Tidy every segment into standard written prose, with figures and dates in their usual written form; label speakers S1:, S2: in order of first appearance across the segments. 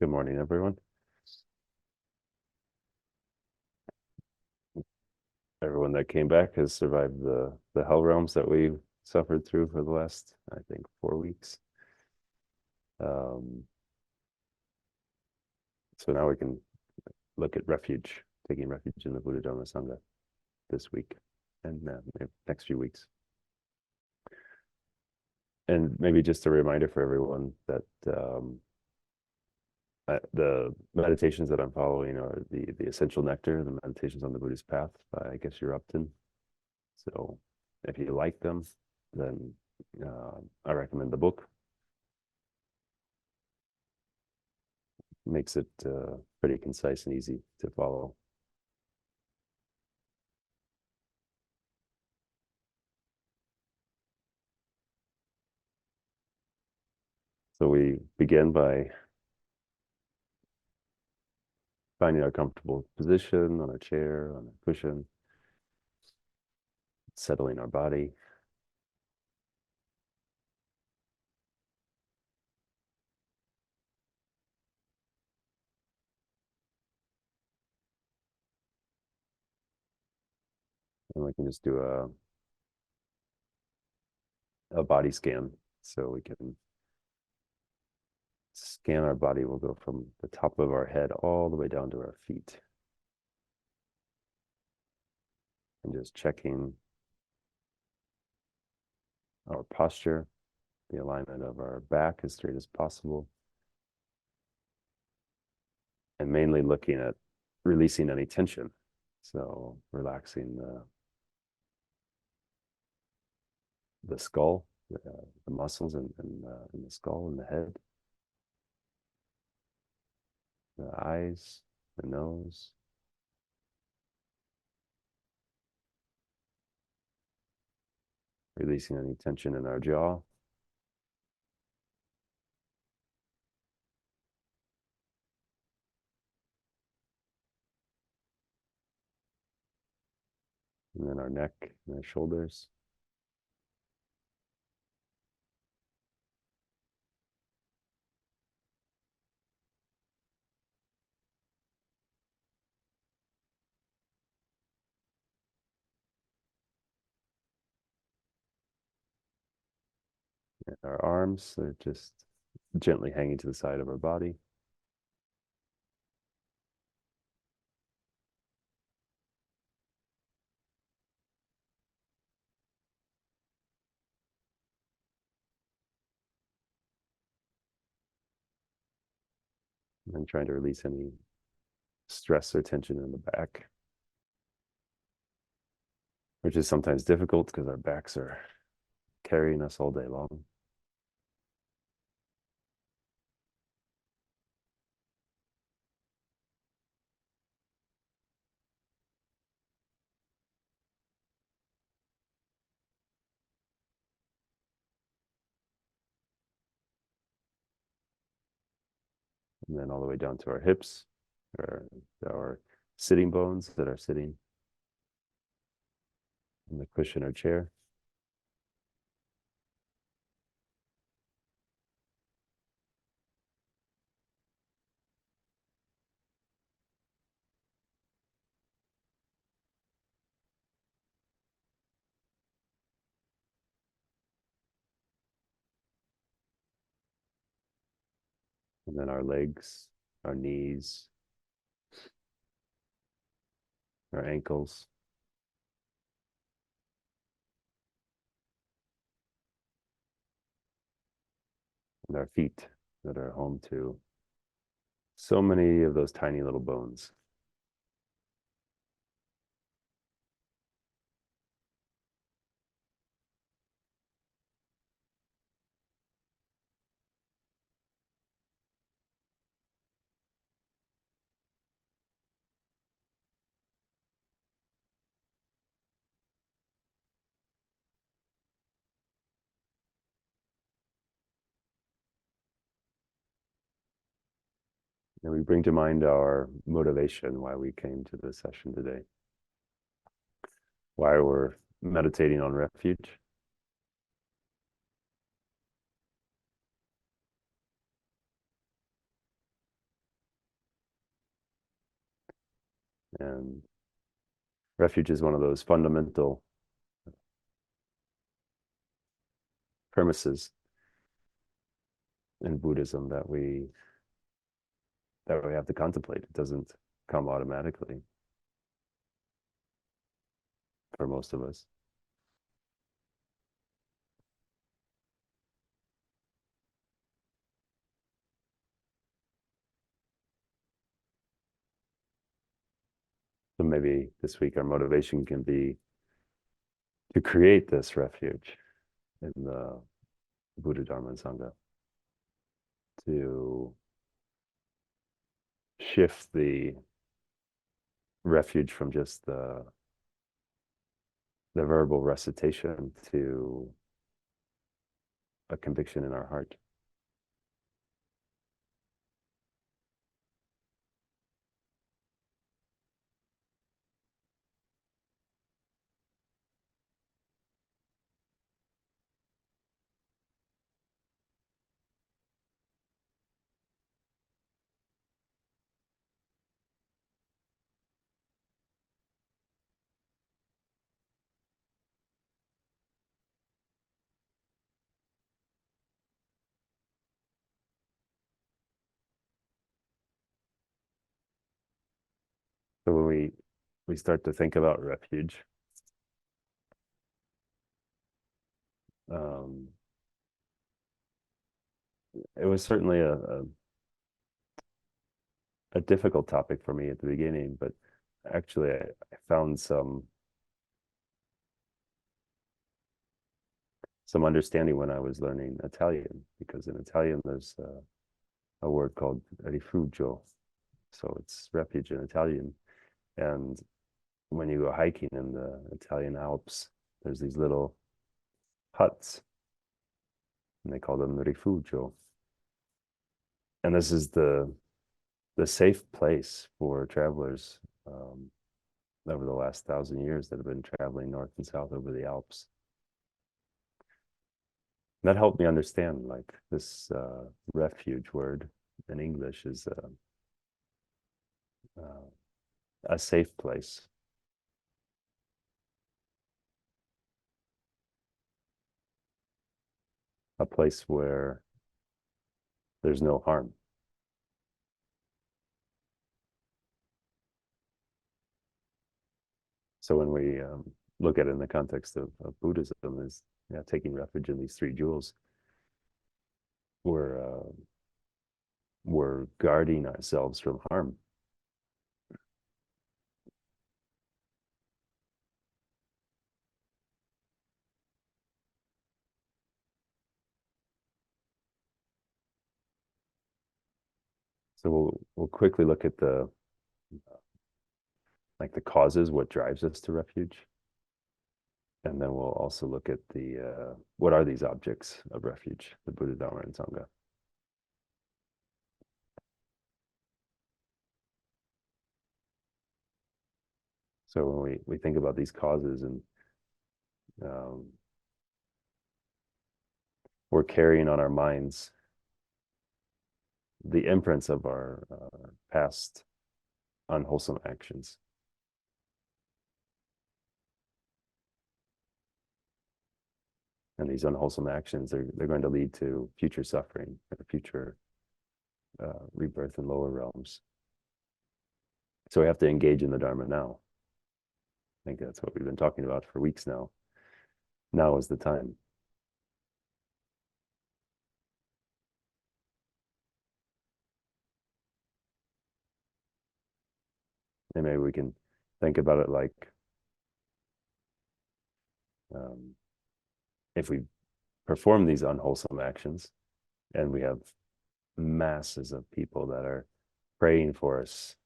S1: Good morning, everyone. Everyone that came back has survived the hell realms that we suffered through for the last, I think, 4 weeks. So now we can look at refuge, taking refuge in the Buddha Dharma Sangha this week and next few weeks. And maybe just a reminder for everyone that the meditations that I'm following are the Essential Nectar, the Meditations on the Buddhist Path by Geshe Upton. So if you like them, then I recommend the book. Makes it pretty concise and easy to follow. So we begin by finding our comfortable position on a chair, on a cushion, settling our body. And we can just do a body scan. So we can scan our body. We'll go from the top of our head all the way down to our feet. And just checking our posture, the alignment of our back as straight as possible. And mainly looking at releasing any tension. So relaxing the skull, the muscles in the skull and the head, the eyes, the nose, releasing any tension in our jaw. And then our neck and our shoulders. And our arms, they're just gently hanging to the side of our body. And trying to release any stress or tension in the back, which is sometimes difficult because our backs are carrying us all day long. And then all the way down to our hips, or our sitting bones that are sitting in the cushion or chair. And then our legs, our knees, our ankles. And our feet that are home to so many of those tiny little bones. And we bring to mind our motivation, why we came to this session today, why we're meditating on refuge. And refuge is one of those fundamental premises in Buddhism that we have to contemplate. It doesn't come automatically for most of us. So maybe this week our motivation can be to create this refuge in the Buddha, Dharma, and Sangha, to shift the refuge from just the verbal recitation to a conviction in our heart. So when we start to think about refuge, um, it was certainly a difficult topic for me at the beginning, but actually I found some understanding when I was learning Italian, because in Italian there's a word called rifugio, so it's refuge in Italian. And when you go hiking in the Italian Alps, there's these little huts, and they call them rifugio. And this is the safe place for travelers over the last 1,000 years that have been traveling north and south over the Alps. And that helped me understand, like, this refuge word in English is a safe place. A place where there's no harm. So when we look at it in the context of Buddhism, is taking refuge in these three jewels, we're guarding ourselves from harm. So we'll quickly look at the causes, what drives us to refuge, and then we'll also look at the what are these objects of refuge, the Buddha, Dharma, and Sangha. So when we think about these causes, and um, we're carrying on our minds the imprints of our past unwholesome actions. And these unwholesome actions, they're going to lead to future suffering, or future rebirth in lower realms. So we have to engage in the Dharma now. I think that's what we've been talking about for weeks now. Now is the time. And maybe we can think about it like, if we perform these unwholesome actions and we have masses of people that are praying for us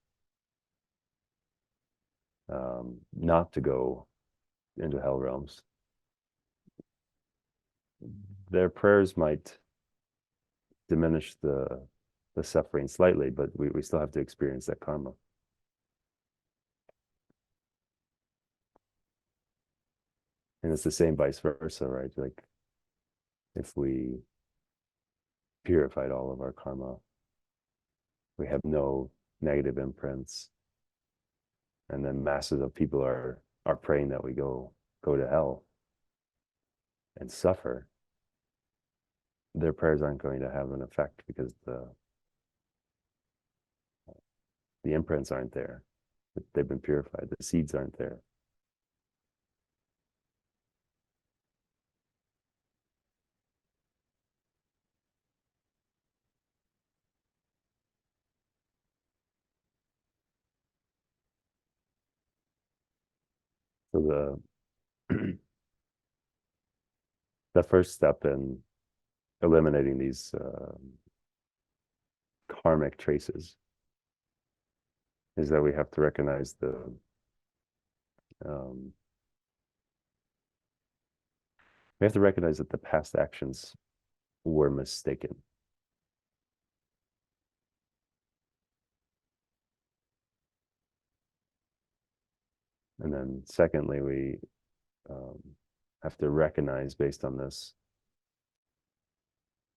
S1: not to go into hell realms, their prayers might diminish the suffering slightly, but we still have to experience that karma. And it's the same vice versa, right? Like, if we purified all of our karma, we have no negative imprints, and then masses of people are praying that we go to hell and suffer, their prayers aren't going to have an effect because the imprints aren't there. They've been purified. The seeds aren't there. So the first step in eliminating these karmic traces is that we have to recognize um, we have to recognize that the past actions were mistaken. And then secondly, we um, have to recognize based on this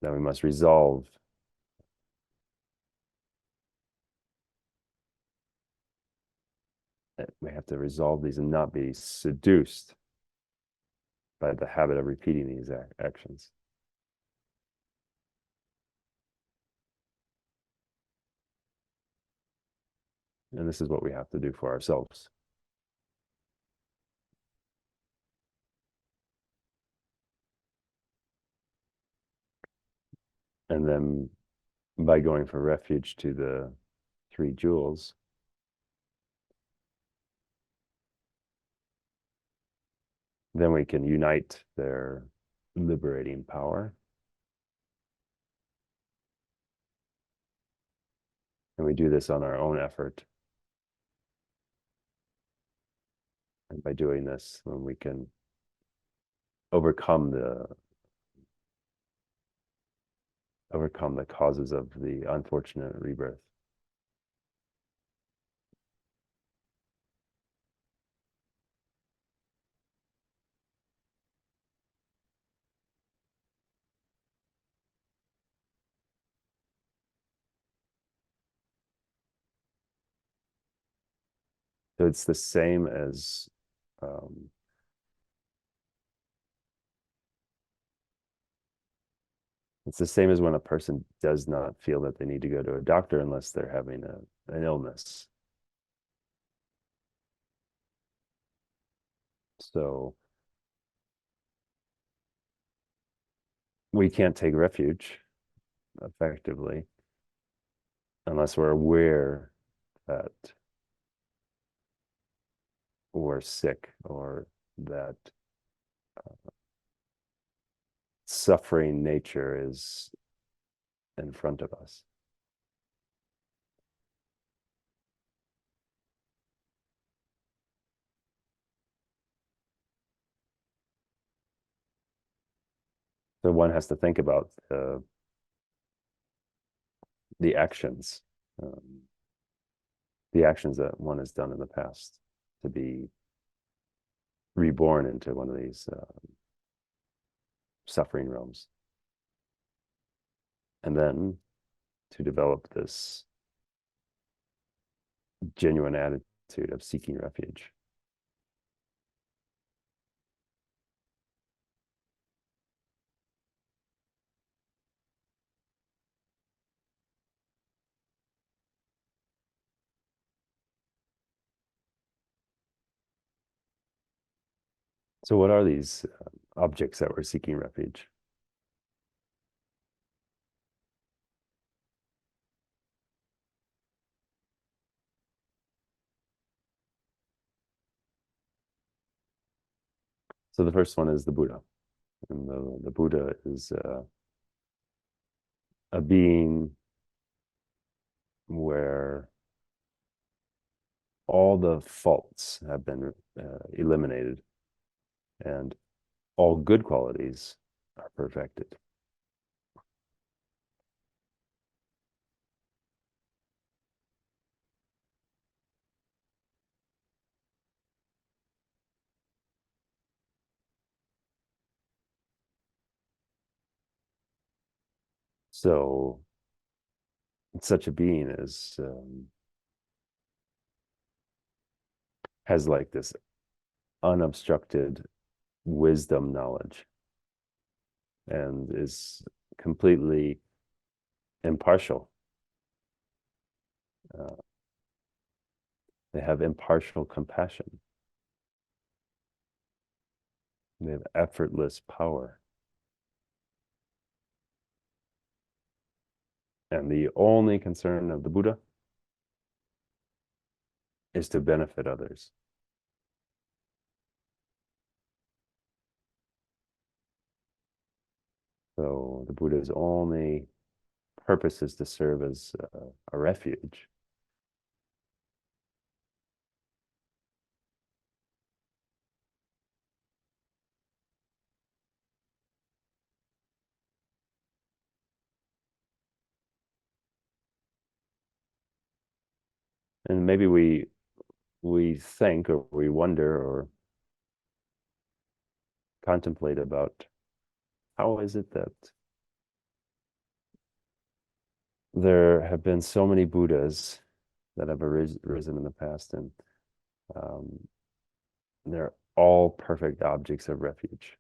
S1: that we must resolve we have to resolve these and not be seduced by the habit of repeating these actions. And this is what we have to do for ourselves. And then by going from refuge to the three jewels, then we can unite their liberating power. And we do this on our own effort. And by doing this, when we can overcome the causes of the unfortunate rebirth. So it's the same as it's the same as when a person does not feel that they need to go to a doctor unless they're having an illness. So we can't take refuge effectively unless we're aware that we're sick or that suffering nature is in front of us. So one has to think about the actions, um, the actions that one has done in the past to be reborn into one of these suffering realms. And then to develop this genuine attitude of seeking refuge. So what are these objects that we're seeking refuge? So the first one is the Buddha. And the Buddha is a being where all the faults have been eliminated and all good qualities are perfected. So such a being is has like this unobstructed wisdom knowledge and is completely impartial. Uh, they have impartial compassion. They have effortless power. And the only concern of the Buddha is to benefit others. So the Buddha's only purpose is to serve as a refuge. And maybe we think or we wonder or contemplate about how is it that there have been so many Buddhas that have arisen in the past, and um, they're all perfect objects of refuge.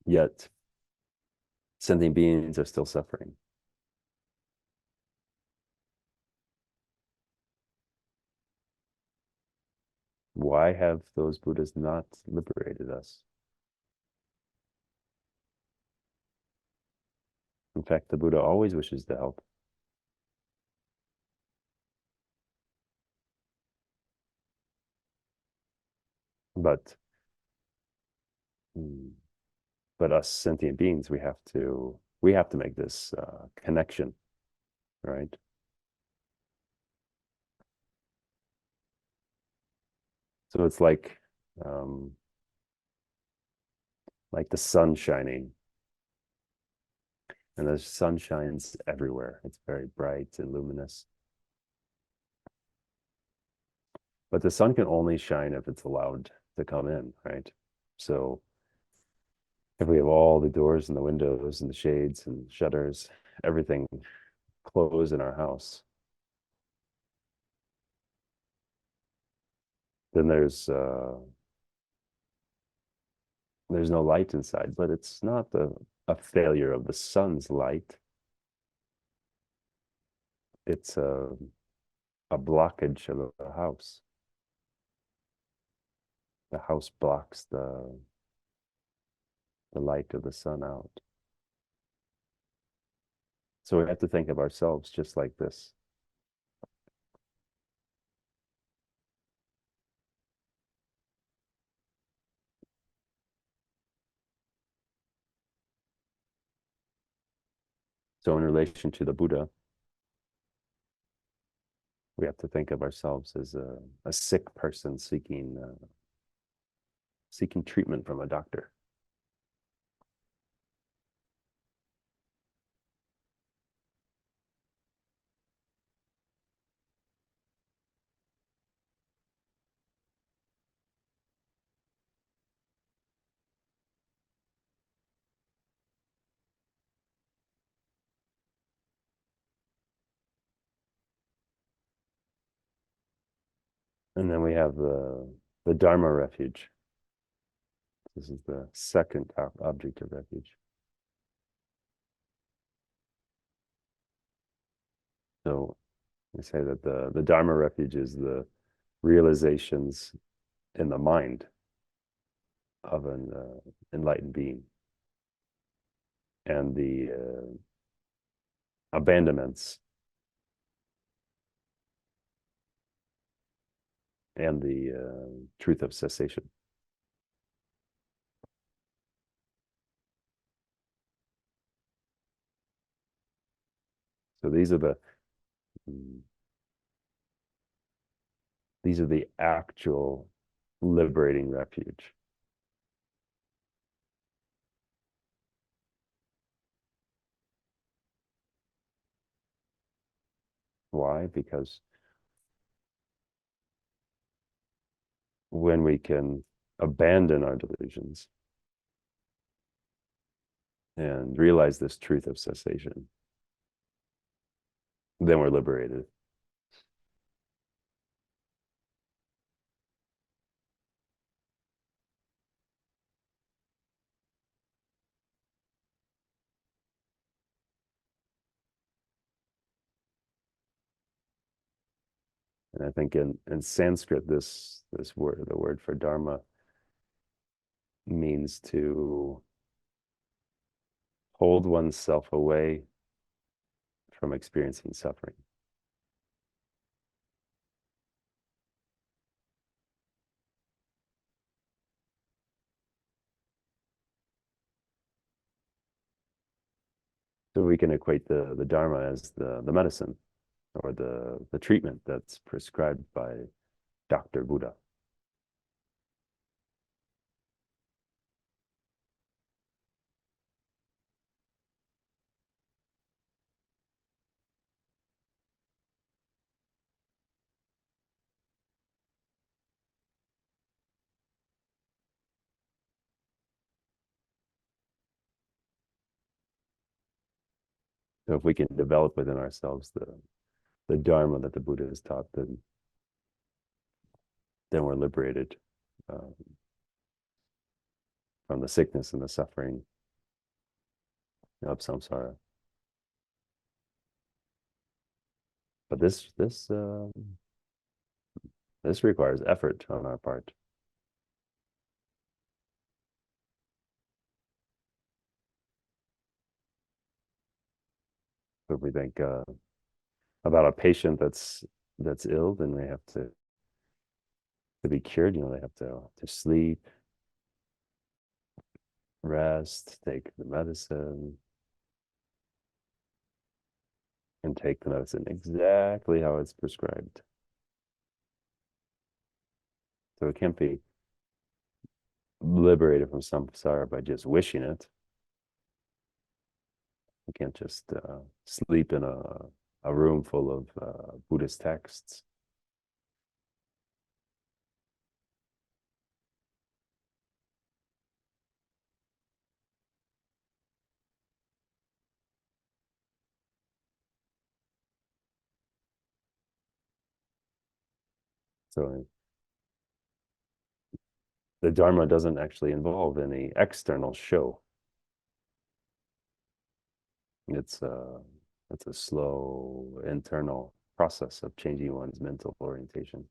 S1: Yet sentient beings are still suffering. Why have those Buddhas not liberated us? In fact, the Buddha always wishes to help. But mm, but us sentient beings, we have to make this connection, right? So it's like the sun shining, and the sun shines everywhere. It's very bright and luminous. But the sun can only shine if it's allowed to come in, right? So if we have all the doors and the windows and the shades and shutters, everything closed in our house, then there's no light inside. But it's not a failure of the sun's light. It's a blockage of the house. The house blocks the light of the sun out. So we have to think of ourselves just like this. So in relation to the Buddha, we have to think of ourselves as a sick person seeking treatment from a doctor. And then we have the Dharma refuge. This is the second object of refuge. So we say that the Dharma refuge is the realizations in the mind of an enlightened being, and the abandonments and the truth of cessation. So mm, these are the actual liberating refuge. Why? Because when we can abandon our delusions and realize this truth of cessation, then we're liberated. And I think in Sanskrit, this word, the word for dharma, means to hold oneself away from experiencing suffering. So we can equate the dharma as the medicine or the treatment that's prescribed by Dr. Buddha. So if we can develop within ourselves the dharma that the Buddha has taught, then we're liberated um, from the sickness and the suffering of samsara. But this requires effort on our part. If we think about a patient that's ill, then they have to be cured. You know, they have to sleep, rest, take the medicine, and take the medicine exactly how it's prescribed. So it can't be liberated from samsara by just wishing it. You can't just sleep in a room full of Buddhist texts. So the Dharma doesn't actually involve any external show. It's a it's a slow internal process of changing one's mental orientation.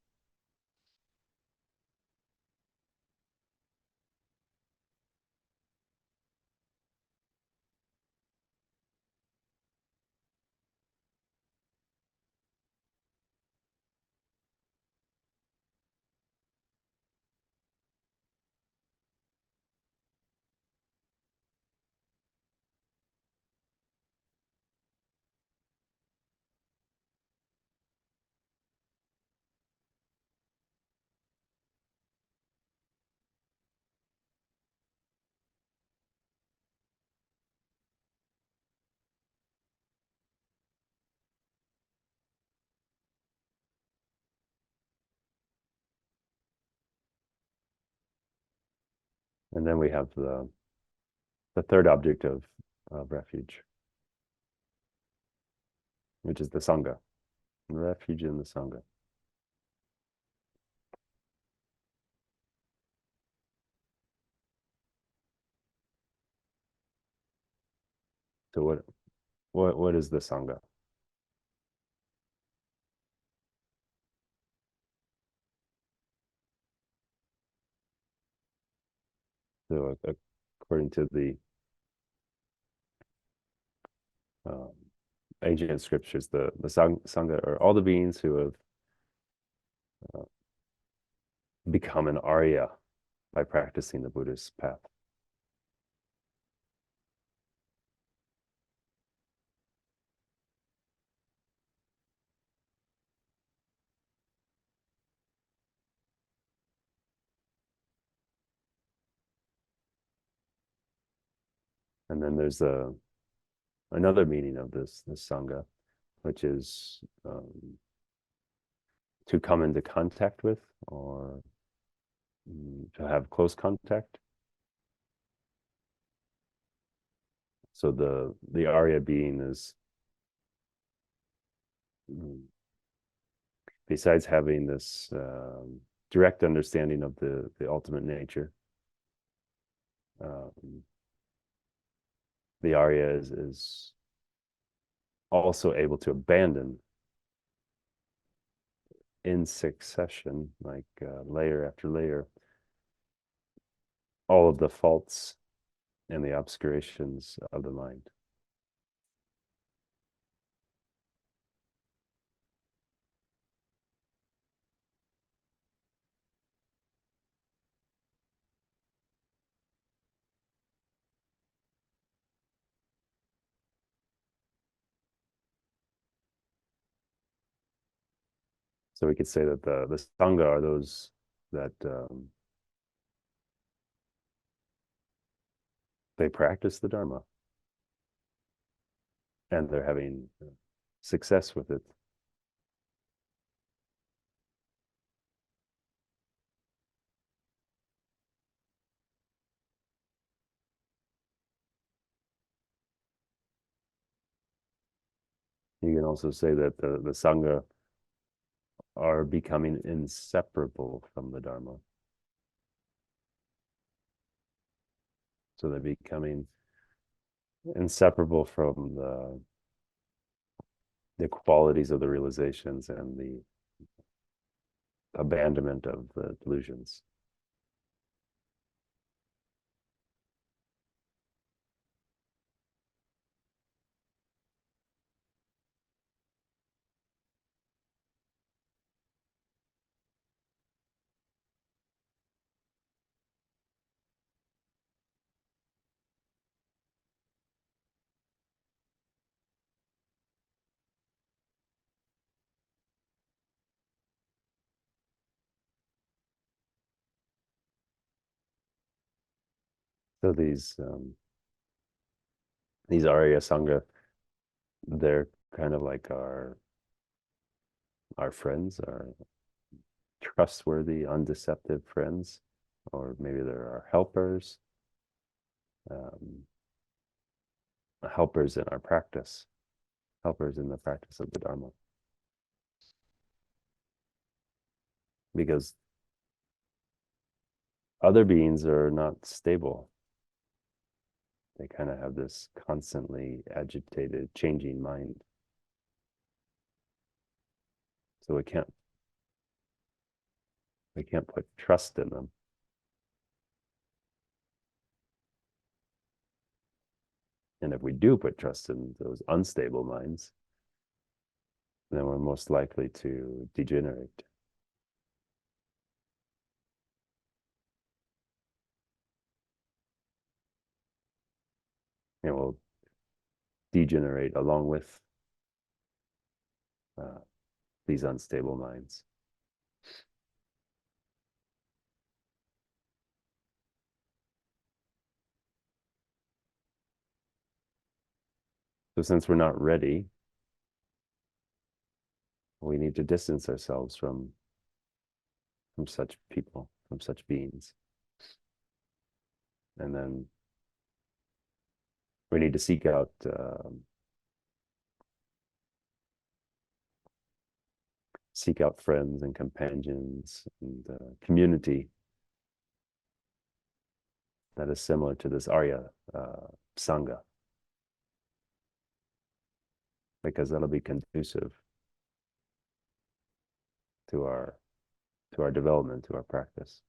S1: And then we have the third object of refuge, which is the Sangha. Refuge in the Sangha. So what is the Sangha? So according to the um, ancient scriptures, the Sangha are all the beings who have uh, become an Arya by practicing the Buddhist path. And then there's another meaning of this Sangha, which is to come into contact with or to have close contact. So the Arya being is, besides having this direct understanding of the ultimate nature, um, the Arya is also able to abandon in succession, like layer after layer, all of the faults and the obscurations of the mind. So we could say that the Sangha are those that they practice the Dharma and they're having success with it. You can also say that the Sangha are becoming inseparable from the Dharma. So they're becoming inseparable from the qualities of the realizations and the abandonment of the delusions. So these Arya Sangha, they're kind of like our friends, our trustworthy, undeceptive friends, or maybe they're our helpers, um, helpers in our practice, helpers in the practice of the Dharma. Because other beings are not stable. They kind of have this constantly agitated, changing mind. So we can't put trust in them. And if we do put trust in those unstable minds, then we're most likely to degenerate. And we'll degenerate along with uh, these unstable minds. So since we're not ready, we need to distance ourselves from such people, from such beings. And then we need to seek out friends and companions and community that is similar to this Arya Sangha, because that'll be conducive to our development, to our practice.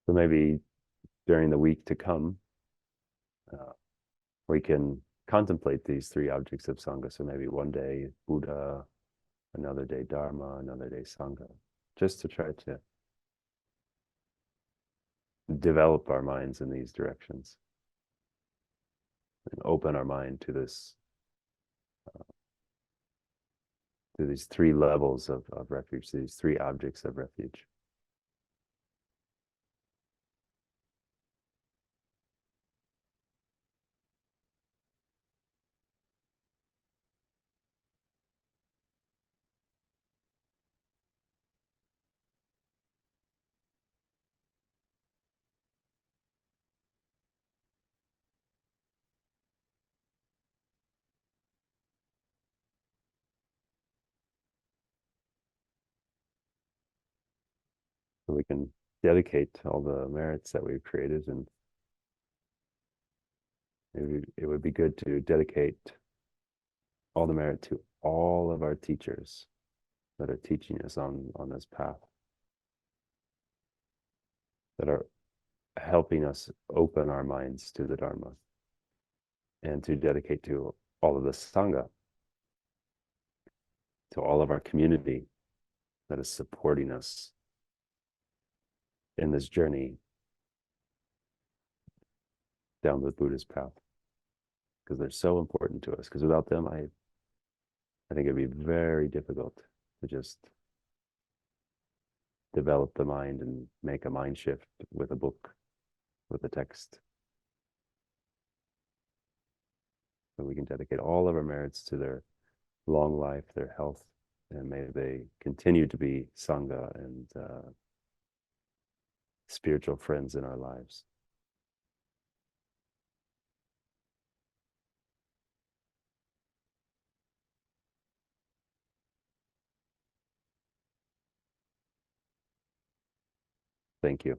S1: So maybe during the week to come, uh, we can contemplate these three objects of Sangha. So maybe one day Buddha, another day Dharma, another day Sangha, just to try to develop our minds in these directions and open our mind to these three levels of refuge, these three objects of refuge. so we can dedicate all the merits that we've created. And maybe it would be good to dedicate all the merit to all of our teachers that are teaching us on this path, that are helping us open our minds to the Dharma, and to dedicate to all of the Sangha, to all of our community that is supporting us in this journey down the Buddhist path, because they're so important to us. Because without them, I think it'd be very difficult to just develop the mind and make a mind shift with a book, with a text. So we can dedicate all of our merits to their long life, their health, and may they continue to be Sangha and spiritual friends in our lives. Thank you.